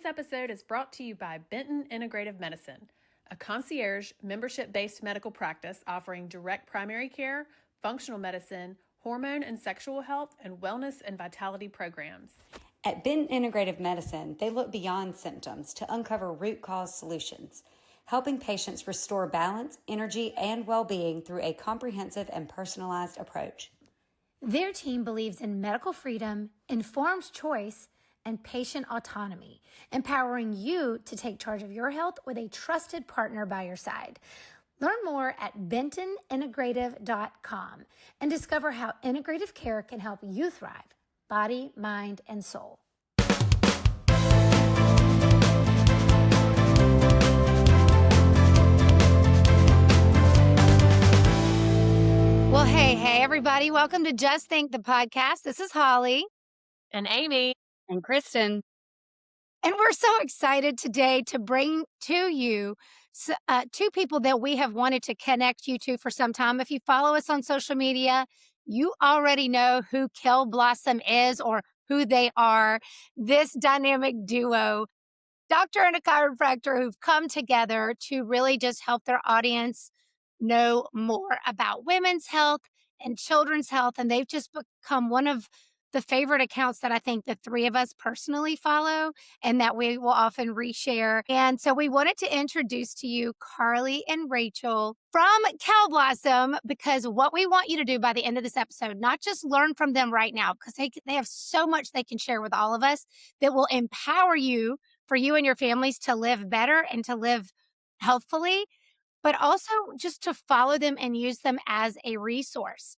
This episode is brought to you by Benton Integrative Medicine, a concierge, membership-based medical practice offering direct primary care, functional medicine, hormone and sexual health, and wellness and vitality programs. At Benton Integrative Medicine, they look beyond symptoms to uncover root cause solutions, helping patients restore balance, energy, and well-being through a comprehensive and personalized approach. Their team believes in medical freedom, informed choice, and patient autonomy, empowering you to take charge of your health with a trusted partner by your side. Learn more at bentonintegrative.com and discover how integrative care can help you thrive, body, mind, and soul. Well, hey, everybody. Welcome to Just Think, the podcast. This is Holly. And Amy. And Kristen. And we're so excited today to bring to you two people that we have wanted to connect you to for some time. If you follow us on social media, you already know who Kale Blossom is or who they are. This dynamic duo, doctor and a chiropractor, who've come together to really just help their audience know more about women's health and children's health. And they've just become one of the favorite accounts that I think the three of us personally follow and that we will often reshare. And so we wanted to introduce to you Carly and Rachel from Kale Blossom, because what we want you to do by the end of this episode, not just learn from them right now, because they have so much they can share with all of us that will empower you for you and your families to live better and to live healthfully, but also just to follow them and use them as a resource.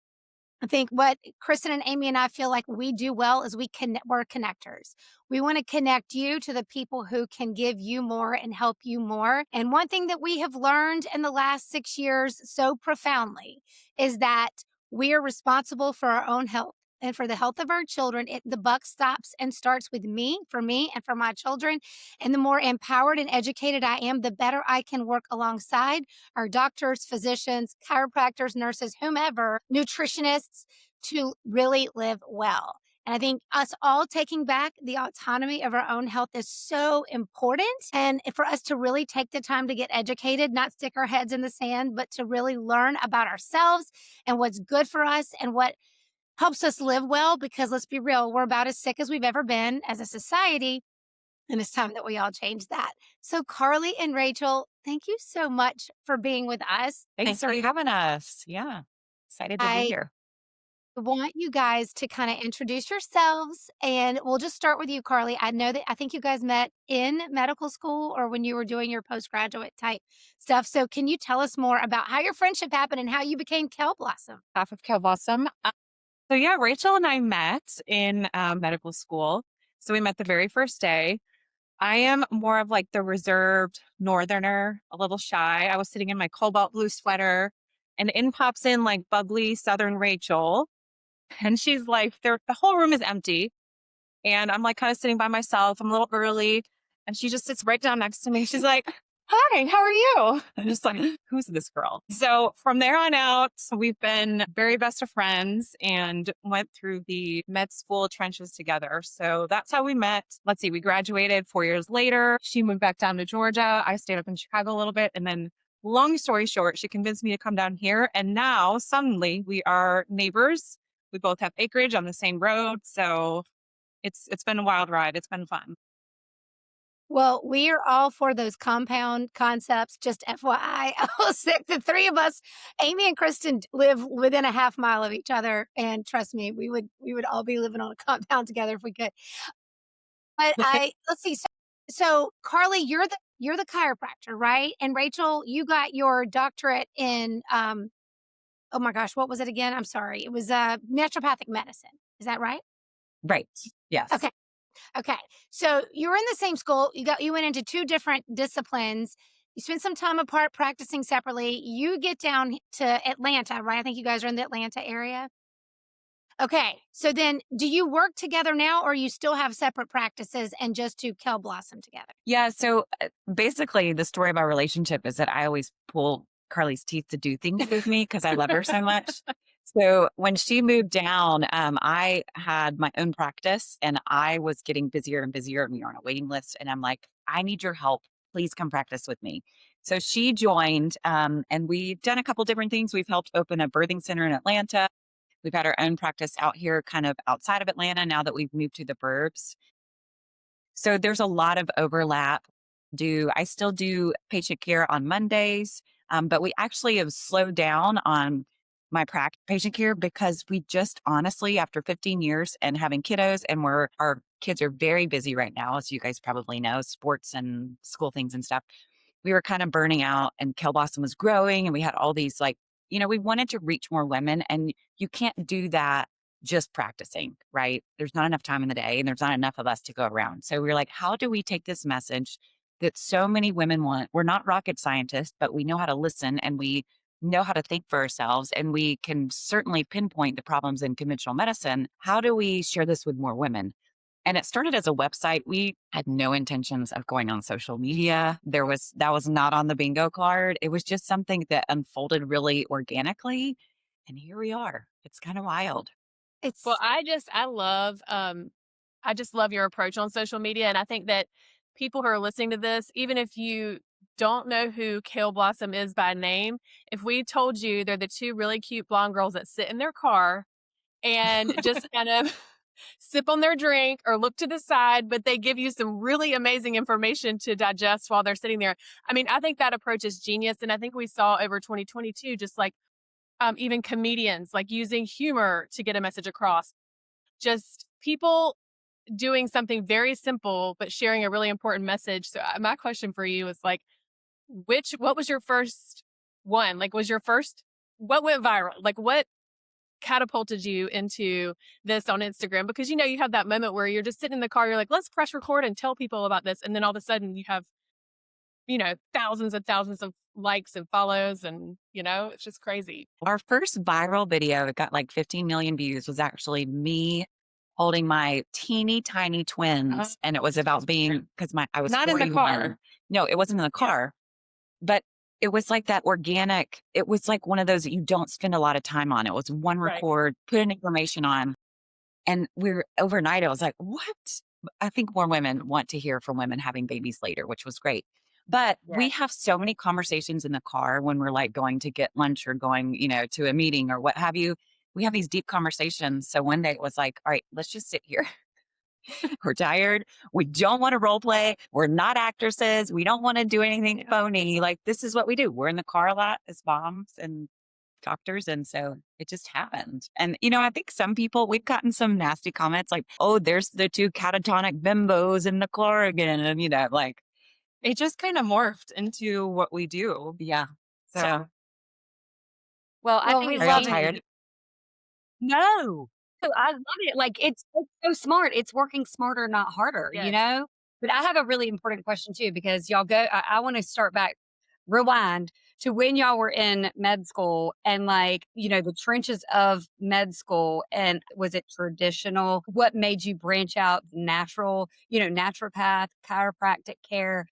I think what Kristen and Amy and I feel like we do well is we're connectors. We want to connect you to the people who can give you more and help you more. And one thing that we have learned in the last 6 years so profoundly is that we are responsible for our own health. And for the health of our children, the buck stops and starts with me and for my children. And the more empowered and educated I am, the better I can work alongside our doctors, physicians, chiropractors, nurses, whomever, nutritionists, to really live well. And I think us all taking back the autonomy of our own health is so important. And for us to really take the time to get educated, not stick our heads in the sand, but to really learn about ourselves and what's good for us and what helps us live well, because let's be real, we're about as sick as we've ever been as a society, and it's time that we all change that. So Carly and Rachel, thank you so much for being with us. Thanks for having us. Yeah, excited to be here. I want you guys to kind of introduce yourselves, and we'll just start with you, Carly. I think you guys met in medical school or when you were doing your postgraduate type stuff. So can you tell us more about how your friendship happened and how you became Kale Blossom? Half of Kale Blossom. So yeah, Rachel and I met in medical school. So we met the very first day. I am more of like the reserved northerner, a little shy. I was sitting in my cobalt blue sweater, and in pops in like bubbly southern Rachel. And she's like, the whole room is empty. And I'm like kind of sitting by myself. I'm a little early. And she just sits right down next to me. She's like, hi, how are you? I'm just like, who's this girl? So from there on out, we've been very best of friends and went through the med school trenches together. So that's how we met. Let's see, we graduated 4 years later. She moved back down to Georgia. I stayed up in Chicago a little bit. And then long story short, she convinced me to come down here. And now suddenly we are neighbors. We both have acreage on the same road. So it's been a wild ride. It's been fun. Well, we are all for those compound concepts. Just FYI, the three of us, Amy and Kristen, live within a half mile of each other, and trust me, we would all be living on a compound together if we could. But let's see. So Carly, you're the chiropractor, right? And Rachel, you got your doctorate in oh my gosh, what was it again? I'm sorry, it was naturopathic medicine. Is that right? Right. Yes. Okay. So you were in the same school. You went into two different disciplines. You spent some time apart practicing separately. You get down to Atlanta, right? I think you guys are in the Atlanta area. Okay. So then do you work together now, or you still have separate practices and just do Kale Blossom together? Yeah. So basically the story of our relationship is that I always pull Carly's teeth to do things with me because I love her so much. So when she moved down, I had my own practice and I was getting busier and busier. And we were on a waiting list. And I'm like, I need your help. Please come practice with me. So she joined, and we've done a couple different things. We've helped open a birthing center in Atlanta. We've had our own practice out here, kind of outside of Atlanta now that we've moved to the burbs. So there's a lot of overlap. I still do patient care on Mondays, but we actually have slowed down on my patient care because we just honestly, after 15 years and having kiddos, and our kids are very busy right now, as you guys probably know, sports and school things and stuff. We were kind of burning out, and Kale Blossom was growing, and we had all these we wanted to reach more women, and you can't do that just practicing, right? There's not enough time in the day and there's not enough of us to go around. So we were like, how do we take this message that so many women want? We're not rocket scientists, but we know how to listen and we know how to think for ourselves, and we can certainly pinpoint the problems in conventional medicine. How do we share this with more women? And it started as a website. We had no intentions of going on social media. That was not on the bingo card. It was just something that unfolded really organically. And here we are. It's kind of wild. It's Well, I just love your approach on social media. And I think that people who are listening to this, even if you don't know who Kale Blossom is by name, if we told you they're the two really cute blonde girls that sit in their car and just kind of sip on their drink or look to the side, but they give you some really amazing information to digest while they're sitting there. I mean, I think that approach is genius. And I think we saw over 2022, just like even comedians, like using humor to get a message across, just people doing something very simple, but sharing a really important message. So my question for you is like, what was your first one? Like, what went viral? Like what catapulted you into this on Instagram? Because, you have that moment where you're just sitting in the car, you're like, let's press record and tell people about this. And then all of a sudden you have, thousands and thousands of likes and follows and, it's just crazy. Our first viral video, it got like 15 million views, was actually me holding my teeny tiny twins. And it was about because I was Not in the 41. car. No, it wasn't in the car, but it was like that organic. It was like one of those that you don't spend a lot of time on. It was one Right. record, put an information on. And overnight, I was like, what? I think more women want to hear from women having babies later, which was great. But we have so many conversations in the car when we're like going to get lunch or going, to a meeting or what have you. We have these deep conversations. So one day it was like, all right, let's just sit here. We're tired. We don't want to role play. We're not actresses. We don't want to do anything phony. Like, this is what we do. We're in the car a lot as moms and doctors. And so it just happened. And, I think some people, we've gotten some nasty comments like, oh, there's the two catatonic bimbos in the car again. And, it just kind of morphed into what we do. Yeah. So, Well, I think we are y'all love tired? no. So I love it. Like it's so smart. It's working smarter, not harder, Yes. But I have a really important question too, because y'all I want to start back, rewind to when y'all were in med school and the trenches of med school. And was it traditional? What made you branch out natural, naturopath, chiropractic care?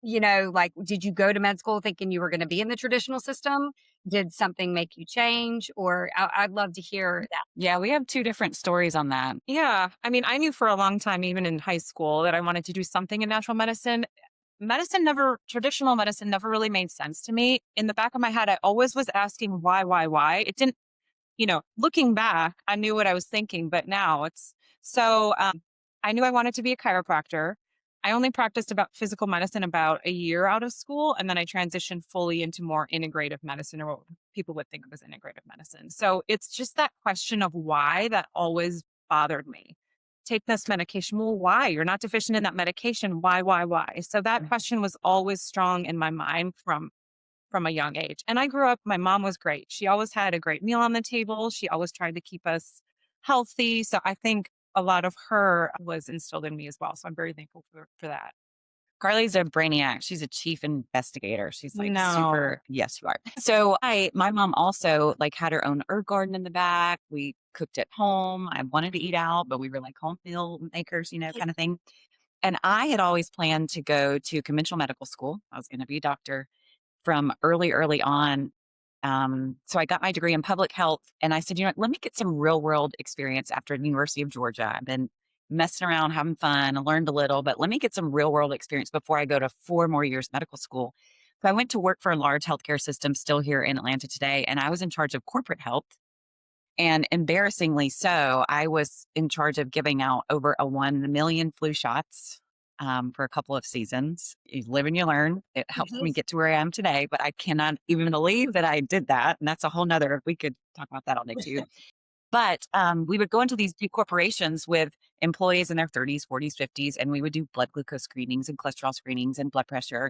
Did you go to med school thinking you were going to be in the traditional system? Did something make you change? Or I'd love to hear that. Yeah, we have two different stories on that. Yeah. I mean, I knew for a long time, even in high school, that I wanted to do something in natural medicine. Traditional medicine never really made sense to me. In the back of my head, I always was asking why. It didn't, looking back, I knew what I was thinking, but now I knew I wanted to be a chiropractor. I only practiced about physical medicine about a year out of school. And then I transitioned fully into more integrative medicine, or what people would think of as integrative medicine. So it's just that question of why that always bothered me. Take this medication. Well, why? You're not deficient in that medication. Why? So that question was always strong in my mind from a young age. And I grew up, my mom was great. She always had a great meal on the table. She always tried to keep us healthy. So I think a lot of her was instilled in me as well. So I'm very thankful for that. Carly's a brainiac. She's a chief investigator. She's like No. super. Yes, you are. So my mom also had her own herb garden in the back. We cooked at home. I wanted to eat out, but we were like home meal makers, kind of thing. And I had always planned to go to conventional medical school. I was going to be a doctor from early on. So I got my degree in public health, and I said, let me get some real world experience after the University of Georgia. I've been messing around, having fun. I learned a little, but let me get some real world experience before I go to 4 more years medical school. So I went to work for a large healthcare system still here in Atlanta today, and I was in charge of corporate health. And embarrassingly so, I was in charge of giving out over 1 million flu shots for a couple of seasons. You live and you learn. It helped me get to where I am today, but I cannot even believe that I did that. And that's a whole nother, we could talk about that all day too. But we would go into these big corporations with employees in their 30s, 40s, 50s, and we would do blood glucose screenings and cholesterol screenings and blood pressure.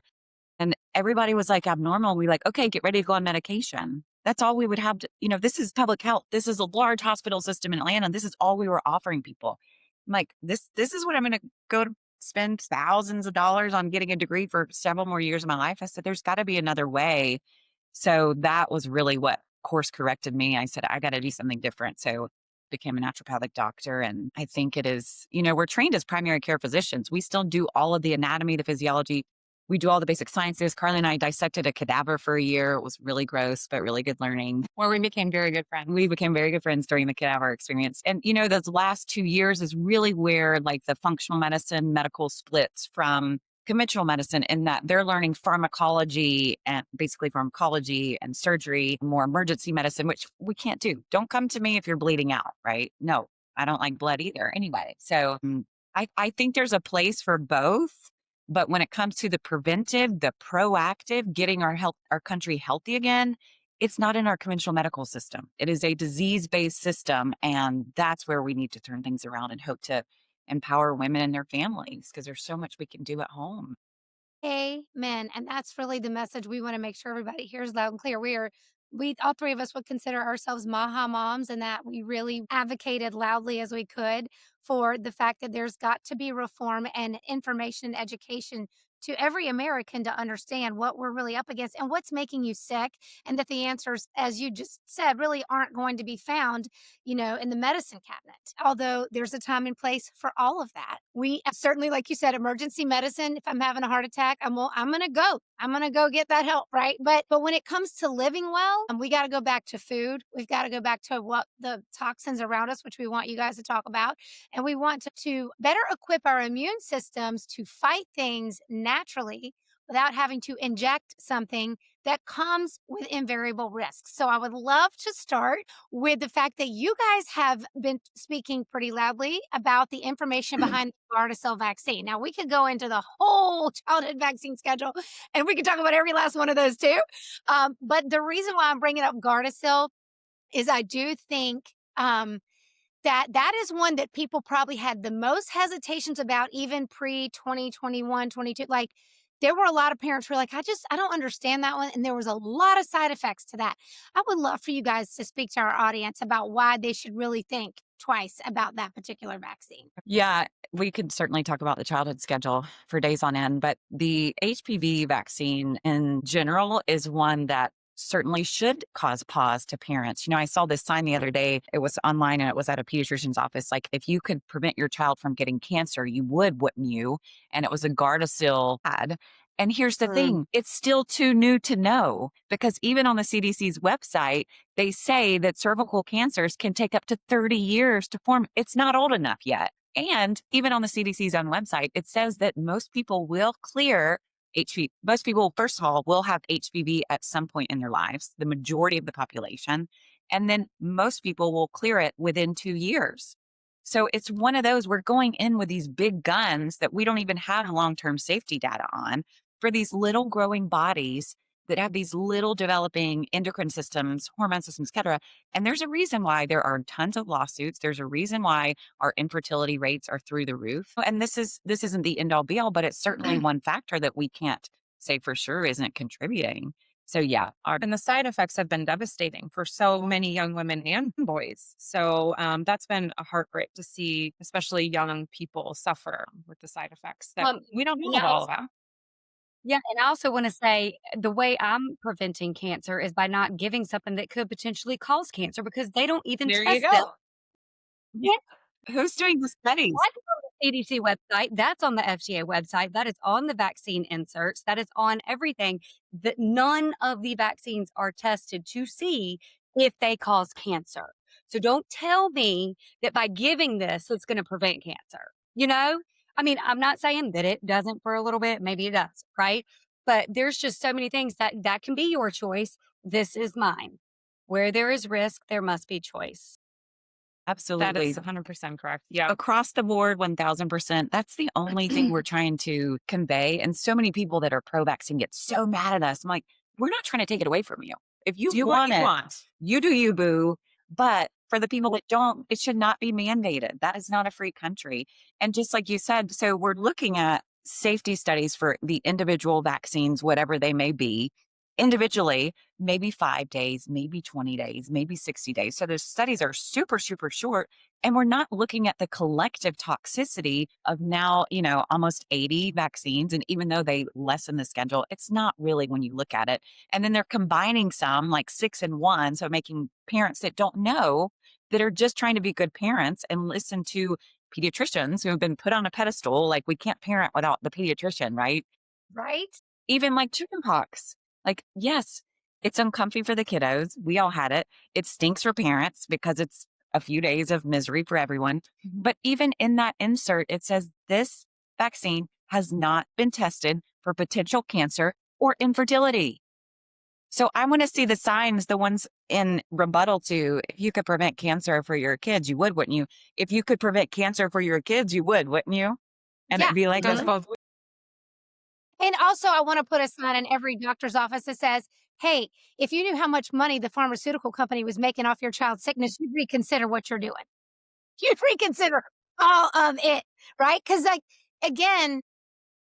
And everybody was like abnormal. We like, okay, get ready to go on medication. That's all we would have to, this is public health. This is a large hospital system in Atlanta. This is all we were offering people. I'm like, this is what I'm going to go to spend thousands of dollars on getting a degree for several more years of my life. I said, there's got to be another way. So that was really what course corrected me. I said, I got to do something different. So became a naturopathic doctor. And I think it is, we're trained as primary care physicians. We still do all of the anatomy, the physiology. We do all the basic sciences. Carly and I dissected a cadaver for a year. It was really gross, but really good learning. Where we became very good friends. We became very good friends during the cadaver experience. And, those last 2 years is really where like the functional medicine medical splits from conventional medicine, in that they're learning pharmacology and basically pharmacology and surgery, more emergency medicine, which we can't do. Don't come to me if you're bleeding out, right? No, I don't like blood either anyway. So I think there's a place for both. But when it comes to the preventive, the proactive, getting our country healthy again, it's not in our conventional medical system. It is a disease-based system. And that's where we need to turn things around and hope to empower women and their families, because there's so much we can do at home. Amen. And that's really the message we want to make sure everybody hears loud and clear. We all three of us would consider ourselves Maha moms, and that we really advocated loudly as we could for the fact that there's got to be reform and information and education to every American to understand what we're really up against and what's making you sick, and that the answers, as you just said, really aren't going to be found, in the medicine cabinet. Although there's a time and place for all of that. We certainly, like you said, emergency medicine. If I'm having a heart attack, I'm going to go. I'm going to go get that help, right? But when it comes to living well, we got to go back to food. We've got to go back to what the toxins around us, which we want you guys to talk about. And we want to better equip our immune systems to fight things naturally without having to inject something that comes with invariable risks. So I would love to start with the fact that you guys have been speaking pretty loudly about the information behind the Gardasil vaccine. Now, we could go into the whole childhood vaccine schedule, and we could talk about every last one of those too. But the reason why I'm bringing up Gardasil is I do think that is one that people probably had the most hesitations about, even pre-2021, 22. Like, there were a lot of parents who were like, I don't understand that one. And there was a lot of side effects to that. I would love for you guys to speak to our audience about why they should really think twice about that particular vaccine. Yeah, we could certainly talk about the childhood schedule for days on end, but the HPV vaccine in general is one that certainly should cause pause to parents. I saw this sign the other day. It was online and it was at a pediatrician's office. Like, if you could prevent your child from getting cancer, you would, wouldn't you? And it was a Gardasil ad. And here's the thing, it's still too new to know, because even on the CDC's website, they say that cervical cancers can take up to 30 years to form. It's not old enough yet. And even on the CDC's own website, it says that most people will clear HPV. Most people, first of all, will have HPV at some point in their lives, the majority of the population. And then most people will clear it within 2 years. So it's one of those, we're going in with these big guns that we don't even have long-term safety data on for these little growing bodies that have these little developing endocrine systems, hormone systems, et cetera. And there's a reason why there are tons of lawsuits. There's a reason why our infertility rates are through the roof. And this isn't the end all be all, but it's certainly one factor that we can't say for sure isn't contributing. So yeah. And the side effects have been devastating for so many young women and boys. So that's been a heartbreak to see, especially young people suffer with the side effects that we don't know all about. Yeah. And I also want to say the way I'm preventing cancer is by not giving something that could potentially cause cancer, because they don't even There test you them. go. Yeah. Who's doing the studies? CDC website. That's on the FDA website. That is on the vaccine inserts. That is on everything. That none of the vaccines are tested to see if they cause cancer. So don't tell me that by giving this, it's going to prevent cancer. You know, I mean, I'm not saying that it doesn't for a little bit. Maybe it does, right? But there's just so many things that can be your choice. This is mine. Where there is risk, there must be choice. That Absolutely. is 100% correct. Yeah. Across the board, 1000%. That's the only thing we're trying to convey. And so many people that are pro vaccine get so mad at us. I'm like, we're not trying to take it away from you. If you Do what want you it, want. you do you, boo. But for the people that don't, it should not be mandated. That is not a free country. And just like you said, so we're looking at safety studies for the individual vaccines, whatever they may be, individually, maybe 5 days, maybe 20 days, maybe 60 days. So the studies are super, super short. And we're not looking at the collective toxicity of now, almost 80 vaccines. And even though they lessen the schedule, it's not really when you look at it. And then they're combining some like 6 in 1. So making parents that don't know, that are just trying to be good parents and listen to pediatricians who have been put on a pedestal. Like we can't parent without the pediatrician, right? Right? Even like chickenpox. Like, yes, it's uncomfy for the kiddos. We all had it. It stinks for parents because it's a few days of misery for everyone. But even in that insert, it says this vaccine has not been tested for potential cancer or infertility. So I want to see the signs, the ones in rebuttal to, if you could prevent cancer for your kids, you would, wouldn't you? If you could prevent cancer for your kids, you would, wouldn't you? And Yeah. it'd be like, Goes both. And also, I want to put a sign in every doctor's office that says, hey, if you knew how much money the pharmaceutical company was making off your child's sickness, you'd reconsider what you're doing. You'd reconsider all of it, right? Because, like, again,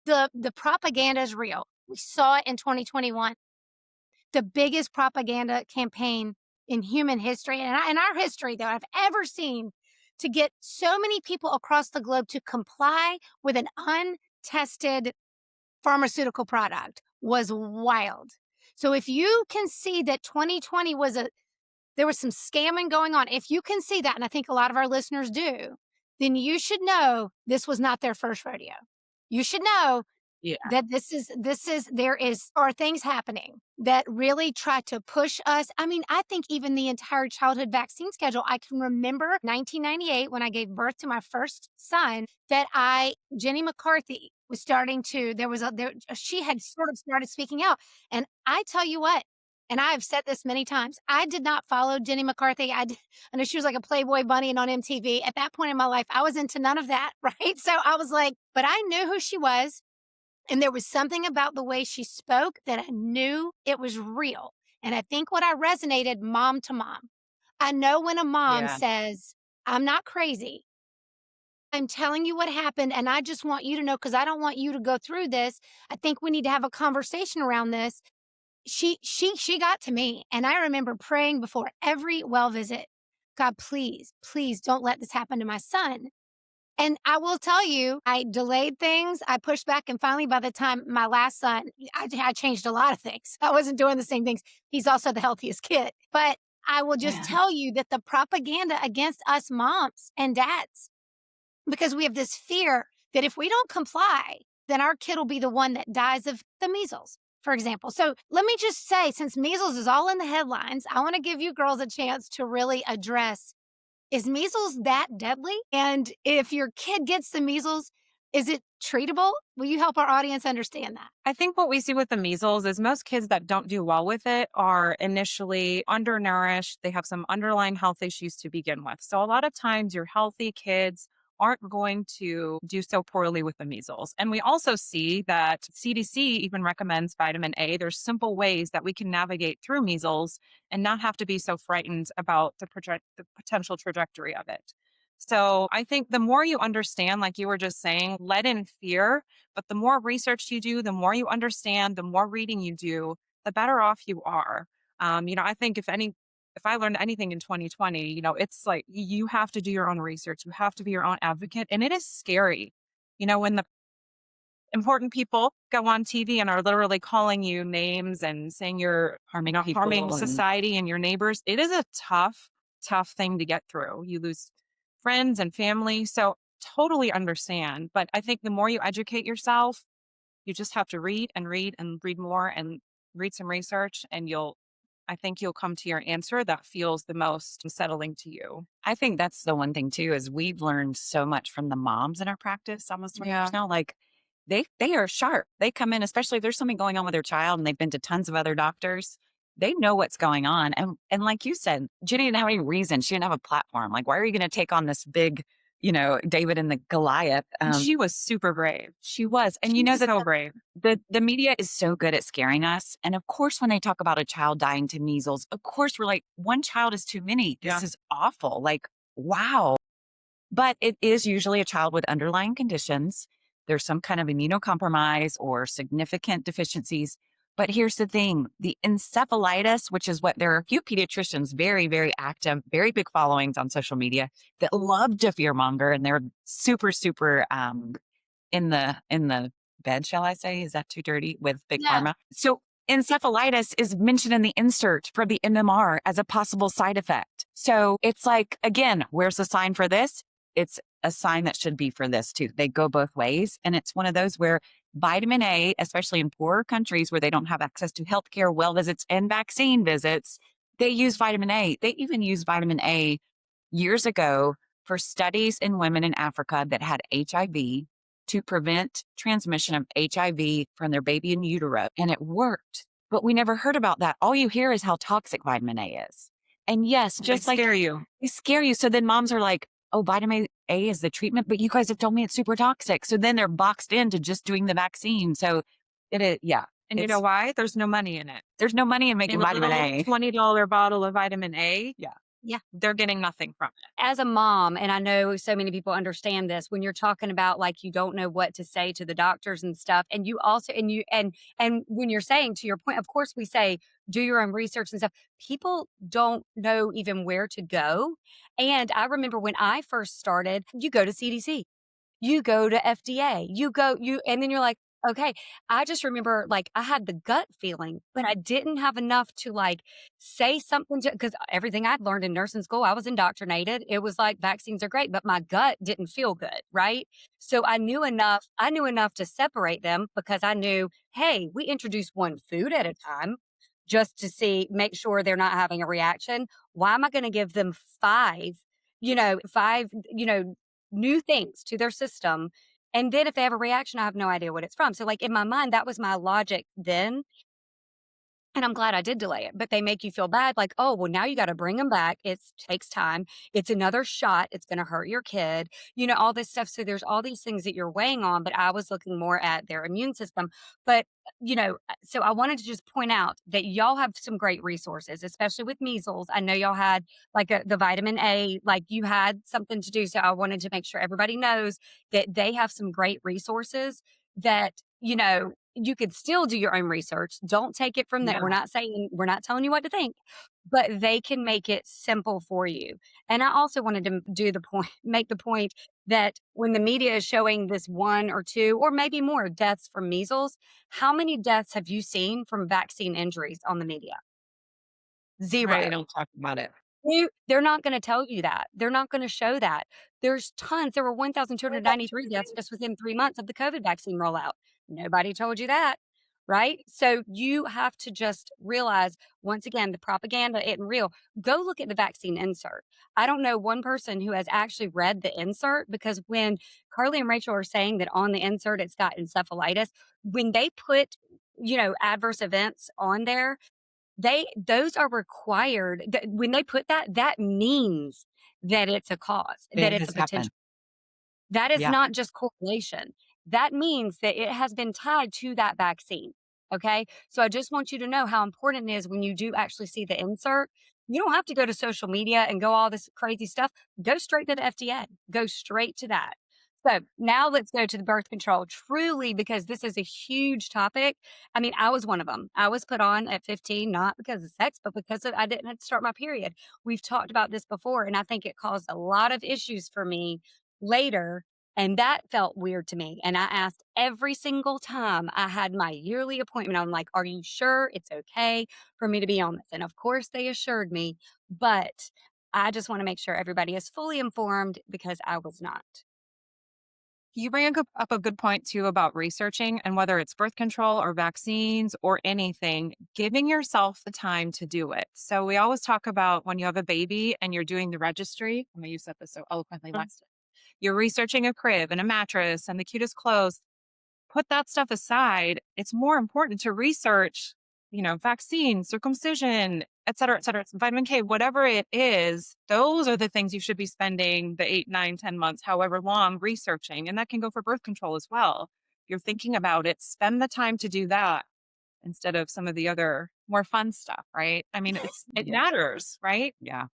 the propaganda is real. We saw it in 2021. The biggest propaganda campaign in human history, and in our history that I've ever seen, to get so many people across the globe to comply with an untested pharmaceutical product was wild. So if you can see that 2020 there was some scamming going on, if you can see that, and I think a lot of our listeners do, then you should know this was not their first rodeo. You should know yeah. that there are things happening that really try to push us. I mean, I think even the entire childhood vaccine schedule, I can remember 1998 when I gave birth to my first son, that Jenny McCarthy was starting to, she had sort of started speaking out. And I tell you what, and I have said this many times, I did not follow Jenny McCarthy. I know she was like a Playboy bunny and on MTV. At that point in my life, I was into none of that, right? So I was like, but I knew who she was. And there was something about the way she spoke that I knew it was real. And I think what I resonated mom to mom. I know when a mom says, I'm not crazy. I'm telling you what happened. And I just want you to know, because I don't want you to go through this. I think we need to have a conversation around this. She got to me. And I remember praying before every well visit, God, please, please don't let this happen to my son. And I will tell you, I delayed things. I pushed back. And finally, by the time my last son, I changed a lot of things. I wasn't doing the same things. He's also the healthiest kid. But I will just tell you that the propaganda against us moms and dads, because we have this fear that if we don't comply, then our kid will be the one that dies of the measles, for example. So let me just say, since measles is all in the headlines, I want to give you girls a chance to really address, is measles that deadly? And if your kid gets the measles, is it treatable? Will you help our audience understand that? I think what we see with the measles is most kids that don't do well with it are initially undernourished. They have some underlying health issues to begin with. So a lot of times your healthy kids aren't going to do so poorly with the measles. And we also see that CDC even recommends vitamin A. There's simple ways that we can navigate through measles and not have to be so frightened about the potential trajectory of it. So I think the more you understand, like you were just saying, let in fear, but the more research you do, the more you understand, the more reading you do, the better off you are. I think if I learned anything in 2020, it's like you have to do your own research. You have to be your own advocate. And it is scary, when the important people go on TV and are literally calling you names and saying you're harming society and your neighbors. It is a tough thing to get through. You lose friends and family. So totally understand. But I think the more you educate yourself, you just have to read and read and read more and read some research, and I think you'll come to your answer that feels the most settling to you. I think that's the one thing too, is we've learned so much from the moms in our practice almost 20 years now. Like they are sharp. They come in, especially if there's something going on with their child and they've been to tons of other doctors. They know what's going on. And like you said, Jenny didn't have any reason. She didn't have a platform. Like, why are you going to take on this big, David and the Goliath? And she was super brave. She was. And She's that so brave. the media is so good at scaring us. And of course, when they talk about a child dying to measles, of course, we're like, one child is too many. This is awful. Like, wow. But it is usually a child with underlying conditions. There's some kind of immunocompromise or significant deficiencies. But here's the thing, the encephalitis, which is what there are a few pediatricians, very, very active, very big followings on social media that love to fearmonger, and they're super, super in the bed, shall I say? Is that too dirty with big pharma? So encephalitis is mentioned in the insert for the MMR as a possible side effect. So it's like, again, where's the sign for this? It's a sign that should be for this too. They go both ways. And it's one of those where vitamin A, especially in poorer countries where they don't have access to healthcare, well visits, and vaccine visits, they use vitamin A. They even used vitamin A years ago for studies in women in Africa that had HIV to prevent transmission of HIV from their baby in utero. And it worked. But we never heard about that. All you hear is how toxic vitamin A is. And yes, just like they scare you. So then moms are like, oh, vitamin A is the treatment, but you guys have told me it's super toxic. So then they're boxed into just doing the vaccine. So it is, yeah. And you know why? There's no money in it. There's no money in making vitamin A. $20 bottle of vitamin A. Yeah. They're getting nothing from it. As a mom, and I know so many people understand this, when you're talking about like you don't know what to say to the doctors and stuff, and you also and when you're saying, to your point, of course we say do your own research and stuff. People don't know even where to go. And I remember when I first started, you go to CDC, you go to FDA, and then you're like, okay. I just remember like I had the gut feeling, but I didn't have enough to like say something because everything I'd learned in nursing school, I was indoctrinated. It was like vaccines are great, but my gut didn't feel good. Right. So I knew enough to separate them because I knew, hey, we introduce one food at a time just to make sure they're not having a reaction. Why am I going to give them five, new things to their system? And then if they have a reaction, I have no idea what it's from. So like in my mind, that was my logic then. And I'm glad I did delay it, but they make you feel bad. Like, oh, well, now you got to bring them back. It takes time. It's another shot. It's going to hurt your kid, all this stuff. So there's all these things that you're weighing on, but I was looking more at their immune system. But, so I wanted to just point out that y'all have some great resources, especially with measles. I know y'all had like the vitamin A, like you had something to do. So I wanted to make sure everybody knows that they have some great resources that, you could still do your own research. Don't take it from there. We're not telling you what to think, but they can make it simple for you. And I also wanted to make the point that when the media is showing this 1 or 2 or maybe more deaths from measles, how many deaths have you seen from vaccine injuries on the media? 0. Right, I don't talk about it. They're not going to tell you that. They're not going to show that. There's tons. There were 1,293 deaths just within 3 months of the COVID vaccine rollout. Nobody told you that, right? So you have to just realize, once again, the propaganda isn't real. Go look at the vaccine insert. I don't know one person who has actually read the insert, because when Carly and Rachel are saying that on the insert it's got encephalitis, when they put, adverse events on there, those are required. When they put that means that it's a cause, that it's a potential. That is not just correlation. That means that it has been tied to that vaccine. Okay. So I just want you to know how important it is when you do actually see the insert. You don't have to go to social media and go all this crazy stuff. Go straight to the FDA. Go straight to that. So now let's go to the birth control, truly, because this is a huge topic. I mean, I was one of them. I was put on at 15, not because of sex, but because I didn't have to start my period. We've talked about this before, and I think it caused a lot of issues for me later. And that felt weird to me. And I asked every single time I had my yearly appointment, I'm like, are you sure it's okay for me to be on this? And of course they assured me, but I just want to make sure everybody is fully informed because I was not. You bring up a good point too about researching, and whether it's birth control or vaccines or anything, giving yourself the time to do it. So we always talk about when you have a baby and you're doing the registry. I know you said this so eloquently last time. You're researching a crib and a mattress and the cutest clothes. Put that stuff aside. It's more important to research, vaccines, circumcision, et cetera, vitamin K, whatever it is. Those are the things you should be spending the 8, 9, 10 months, however long, researching. And that can go for birth control as well. If you're thinking about it, spend the time to do that instead of some of the other more fun stuff, right? I mean, it Yeah. matters, right? Yeah.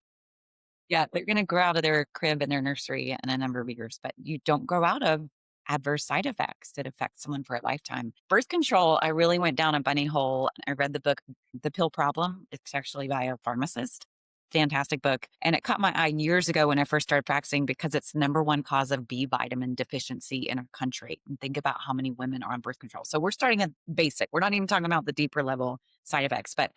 Yeah. They're going to grow out of their crib and their nursery in a number of years, but you don't grow out of adverse side effects that affect someone for a lifetime. Birth control, I really went down a bunny hole. I read the book, The Pill Problem. It's actually by a pharmacist. Fantastic book. And it caught my eye years ago when I first started practicing because it's number one cause of B vitamin deficiency in our country. And think about how many women are on birth control. So we're starting at basic. We're not even talking about the deeper level side effects, but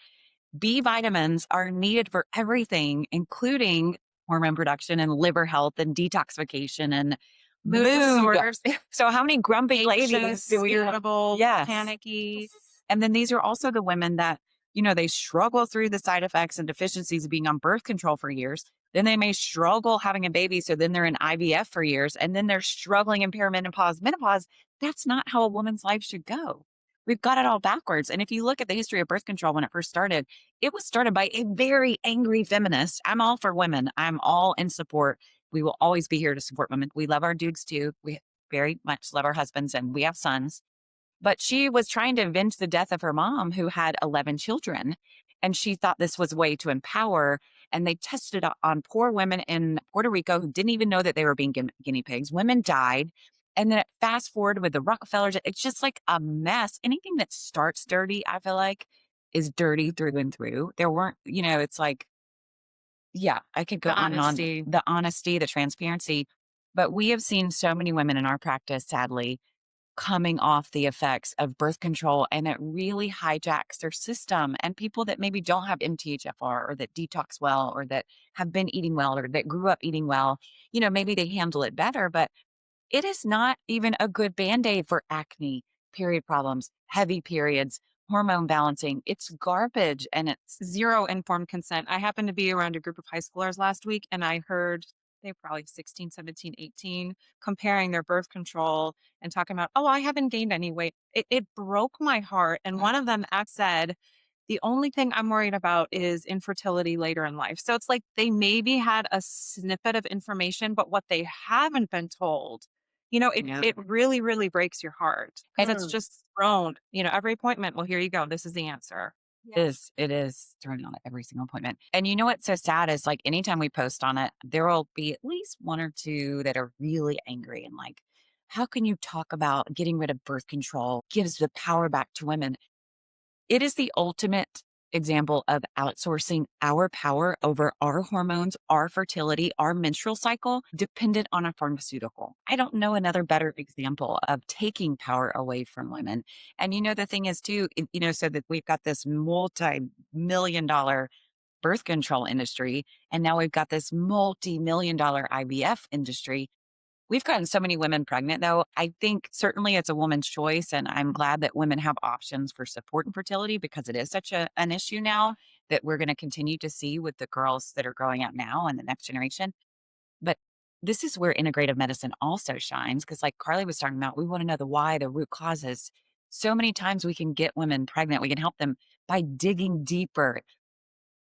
B vitamins are needed for everything, including hormone production and liver health and detoxification and Mood mood. disorders, So how many grumpy ladies anxious, do we have? irritable, Yes. panicky. And then these are also the women that, they struggle through the side effects and deficiencies of being on birth control for years. Then they may struggle having a baby. So then they're in IVF for years. And then they're struggling in perimenopause, menopause. That's not how a woman's life should go. We've got it all backwards. And if you look at the history of birth control when it first started, it was started by a very angry feminist. I'm all for women. I'm all in support. We will always be here to support women. We love our dudes too. We very much love our husbands and we have sons. But she was trying to avenge the death of her mom, who had 11 children. And she thought this was a way to empower. And they tested it on poor women in Puerto Rico who didn't even know that they were being guinea pigs. Women died. And then fast forward with the Rockefellers, it's just like a mess. Anything that starts dirty, I feel like, is dirty through and through. There weren't, it's like, yeah, I could go The on and on. honesty. The honesty, the transparency. But we have seen so many women in our practice, sadly, coming off the effects of birth control, and it really hijacks their system. And people that maybe don't have MTHFR or that detox well or that have been eating well or that grew up eating well, maybe they handle it better, but it is not even a good band-aid for acne, period problems, heavy periods, hormone balancing. It's garbage and it's Zero informed consent. I happened to be around a group of high schoolers last week and I heard they're probably 16, 17, 18, comparing their birth control and talking about, oh, I haven't gained any weight. It broke my heart. And one of them said, the only thing I'm worried about is infertility later in life. So it's like they maybe had a snippet of information, but what they haven't been told, Yeah. it really, really breaks your heart because it's Mm. just thrown, every appointment. Well, here you go. This is the answer. It is thrown on at every single appointment. And you know what's so sad is like anytime we post on it, there will be at least one or two that are really angry and like, how can you talk about getting rid of birth control gives the power back to women? It is the ultimate example of outsourcing our power over our hormones, our fertility, our menstrual cycle, dependent on a pharmaceutical. I don't know another better example of taking power away from women. And the thing is too, so that we've got this multi-million-dollar birth control industry, and now we've got this multi-million-dollar IVF industry. We've gotten so many women pregnant, though. I think certainly it's a woman's choice. And I'm glad that women have options for support and fertility because it is such an issue now that we're going to continue to see with the girls that are growing up now and the next generation. But this is where integrative medicine also shines because, like Carly was talking about, we want to know the why, the root causes. So many times we can get women pregnant. We can help them by digging deeper.